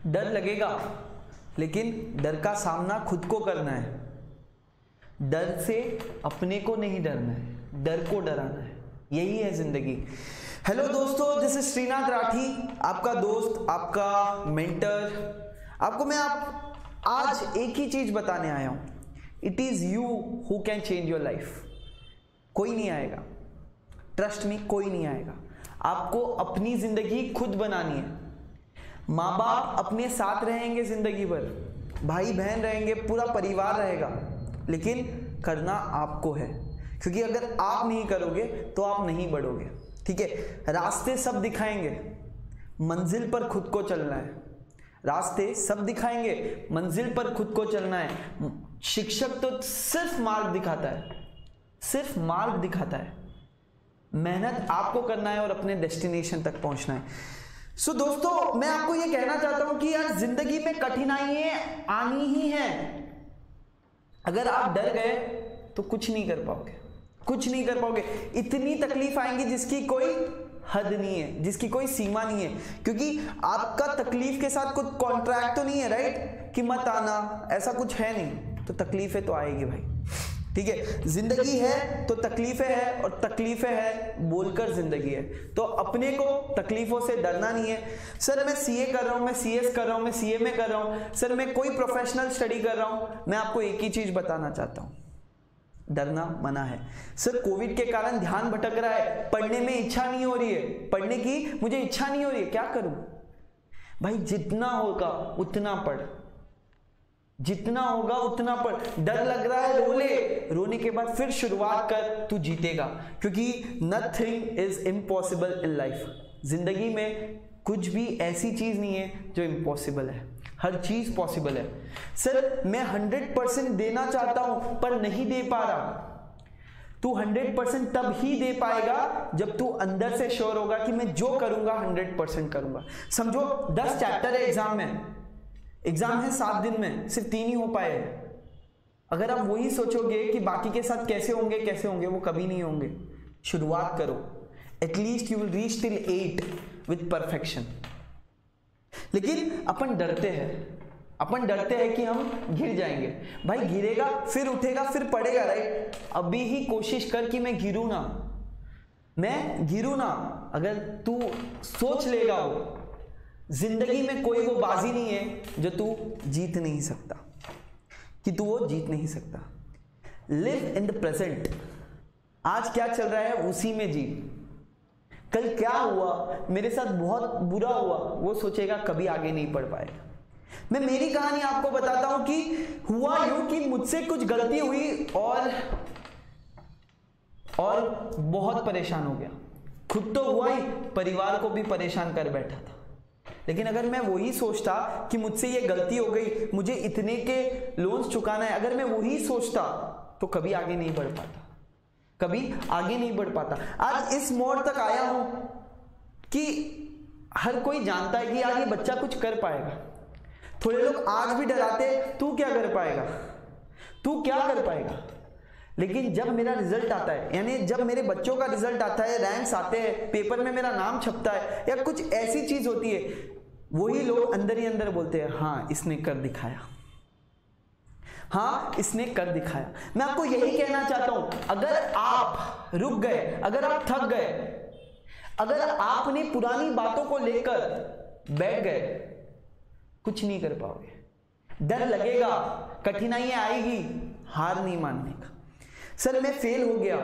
डर लगेगा, लेकिन डर का सामना खुद को करना है। डर से अपने को नहीं डरना है, डर को डराना है। यही है जिंदगी। हेलो दोस्तों, दिस इज श्रीनाथ राठी, आपका दोस्त, आपका मेंटर। आपको मैं आज एक ही चीज बताने आया हूं, it is you who can change your life. कोई नहीं आएगा, ट्रस्ट मी, कोई नहीं आएगा। आपको अपनी जिंदगी खुद बनानी है। माँ बाप अपने साथ रहेंगे जिंदगी भर, भाई बहन रहेंगे, पूरा परिवार रहेगा, लेकिन करना आपको है। क्योंकि अगर आप नहीं करोगे तो आप नहीं बढ़ोगे। ठीक है, रास्ते सब दिखाएंगे, मंजिल पर खुद को चलना है। रास्ते सब दिखाएंगे, मंजिल पर खुद को चलना है। शिक्षक तो सिर्फ मार्ग दिखाता है, सिर्फ मार्ग दिखाता है। मेहनत आपको करना है और अपने डेस्टिनेशन तक पहुंचना है। सो दोस्तों, मैं आपको ये कहना चाहता हूं कि यार जिंदगी में कठिनाइयां आनी ही हैं। अगर आप डर गए तो कुछ नहीं कर पाओगे, कुछ नहीं कर पाओगे। इतनी तकलीफ आएंगी जिसकी कोई हद नहीं है, जिसकी कोई सीमा नहीं है। क्योंकि आपका तकलीफ के साथ कुछ कॉन्ट्रैक्ट तो नहीं है, राइट, कि मत आना, ऐसा कुछ है नहीं। तो तकलीफें तो आएगी भाई। ठीक है, जिंदगी है तो तकलीफें है, और तकलीफें है बोलकर जिंदगी है। तो अपने को तकलीफों से डरना नहीं है। सर मैं सीए कर रहा हूं, मैं सीएस कर रहा हूं, मैं सीए में कर रहा हूं, सर मैं कोई प्रोफेशनल स्टडी कर रहा हूं। मैं आपको एक ही चीज बताना चाहता हूं, डरना मना है। सर कोविड के कारण ध्यान भटक रहा है, पढ़ने में इच्छा नहीं हो रही है, पढ़ने की मुझे इच्छा नहीं हो रही है, क्या करूं? भाई जितना होगा उतना पढ़, जितना होगा उतना पढ़। डर लग रहा है, रो ले, रोने के बाद फिर शुरुआत कर, तू जीतेगा। क्योंकि nothing is impossible in life. जिंदगी में कुछ भी ऐसी चीज नहीं है जो इम्पॉसिबल है, हर चीज पॉसिबल है। सर मैं 100% देना चाहता हूं पर नहीं दे पा रहा। तू 100% तब ही दे पाएगा जब तू अंदर से श्योर होगा कि मैं जो करूंगा 100% करूंगा। समझो 10 चैप्टर है एग्जाम में, एग्जाम है 7 दिन में, सिर्फ 3 ही हो पाए। अगर आप वही सोचोगे कि बाकी के साथ कैसे होंगे, वो कभी नहीं होंगे। शुरुआत करो, at least you will reach till 8 with perfection. लेकिन अपन डरते हैं कि हम गिर जाएंगे। भाई गिरेगा फिर उठेगा फिर पड़ेगा, राइट। अभी ही कोशिश कर कि मैं गिरूं ना। अगर तू सोच लेगा, वो जिंदगी में कोई वो बाजी नहीं है जो तू जीत नहीं सकता, कि तू वो जीत नहीं सकता। Live in the present. आज क्या चल रहा है उसी में जी। कल क्या हुआ, मेरे साथ बहुत बुरा हुआ, वो सोचेगा कभी आगे नहीं बढ़ पाएगा। मैं मेरी कहानी आपको बताता हूं कि हुआ यूं कि मुझसे कुछ गलती हुई और बहुत परेशान हो गया। खुद तो हुआ ही, परिवार को भी परेशान कर बैठा था। लेकिन अगर मैं वही सोचता कि मुझसे ये गलती हो गई, मुझे इतने के लोन्स चुकाना है, अगर मैं वही सोचता तो कभी आगे नहीं बढ़ पाता, आज इस मोड़ तक आया हूं कि हर कोई जानता है कि यार ये बच्चा कुछ कर पाएगा। थोड़े लोग आज भी डराते, तू क्या कर पाएगा। लेकिन जब मेरा रिजल्ट आता है, यानी जब मेरे बच्चों का रिजल्ट आता है, रैंक्स आते हैं, पेपर में मेरा नाम छपता है, या कुछ ऐसी चीज होती है, वही लोग अंदर ही अंदर बोलते हैं, हाँ इसने कर दिखाया। मैं आपको यही कहना चाहता हूं, अगर आप रुक गए, अगर आप थक गए, अगर आपने पुरानी बातों को लेकर बैठ गए, कुछ नहीं कर पाओगे। डर लगेगा, कठिनाइयां आएगी, हार नहीं मानने का। सर मैं फेल हो गया,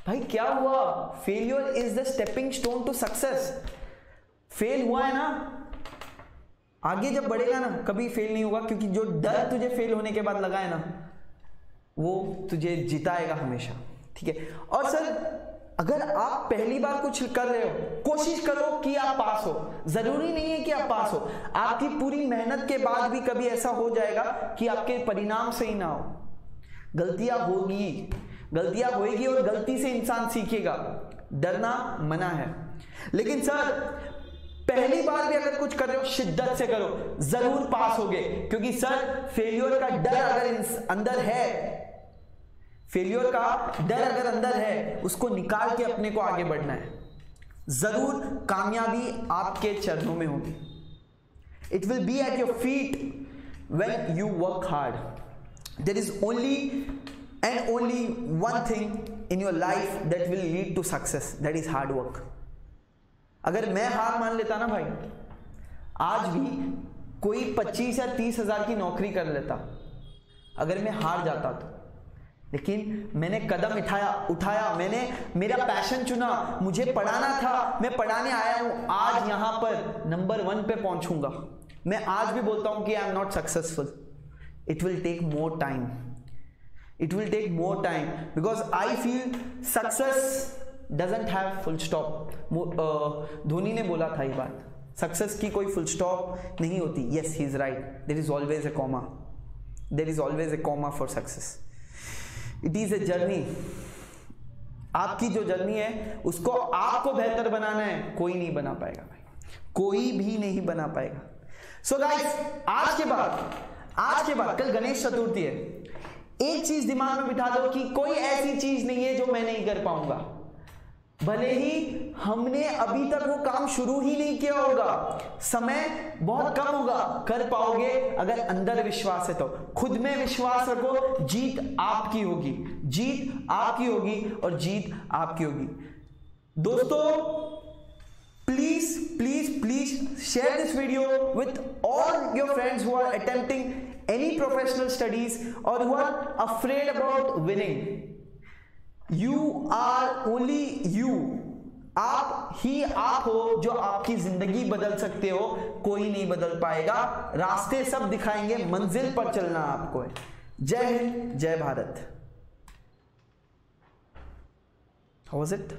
भाई क्या हुआ? Failure is the stepping stone to success. Fail हुआ है ना, आगे जब बढ़ेगा ना कभी फेल नहीं होगा, क्योंकि जो डर तुझे फेल होने के बाद लगा है ना, वो तुझे जिताएगा हमेशा। ठीक है। और सर अगर आप पहली बार कुछ कर रहे हो, कोशिश करो कि आप पास हो। जरूरी नहीं है कि आप पास हो, आपकी पूरी मेहनत के बाद भी कभी ऐसा हो जाएगा कि आपके परिणाम सही ना हो। गलतियां होगी और गलती से इंसान सीखेगा। डरना मना है। लेकिन सर पहली बार भी अगर कुछ कर रहे हो, शिद्दत से करो, जरूर पास होगे। क्योंकि सर फेलियर का डर अगर अंदर है, उसको निकाल के अपने को आगे बढ़ना है। जरूर कामयाबी आपके चरणों में होगी। It will be at your feet when you work hard. There is only and only one thing in your life that will lead to success, that is hard work. अगर मैं हार मान लेता ना भाई, आज भी कोई 25 या 30 हजार की नौकरी कर लेता, अगर मैं हार जाता तो, लेकिन मैंने कदम उठाया, मैंने मेरा पैशन चुना, मुझे पढ़ाना था, मैं पढ़ाने आया हूं, आज यहां पर नंबर 1 पे पहुंचूंगा। मैं आज भी बोलता हूं कि I am not successful, it will take more time, it will take more time, because I feel success doesn't have full stop. Dhoni ने बोला था ये बात, सक्सेस की कोई फुल स्टॉप नहीं होती। yes, he is right, there is always a comma, there is always a comma for success. It is a journey. आपकी जो जर्नी है उसको आपको बेहतर बनाना है, कोई नहीं बना पाएगा भाई, कोई भी नहीं बना पाएगा। सो गाइस, आज के बाद कल गणेश चतुर्थी है, एक चीज दिमाग में बिठा दो कि कोई ऐसी चीज नहीं है जो मैं नहीं कर पाऊंगा। भले ही हमने अभी तक वो काम शुरू ही नहीं किया होगा, समय बहुत कम होगा, कर पाओगे अगर अंदर विश्वास है तो। खुद में विश्वास रखो, जीत आपकी होगी, जीत आपकी होगी और जीत आपकी होगी। दोस्तों, please please please share this video with all your friends who are attempting any professional studies or who are afraid about winning. You are only you. आप ही आप हो जो आपकी जिंदगी बदल सकते हो, कोई नहीं बदल पाएगा। रास्ते सब दिखाएंगे, मंजिल पर चलना आपको है। जय हिंद, जय भारत। How was it?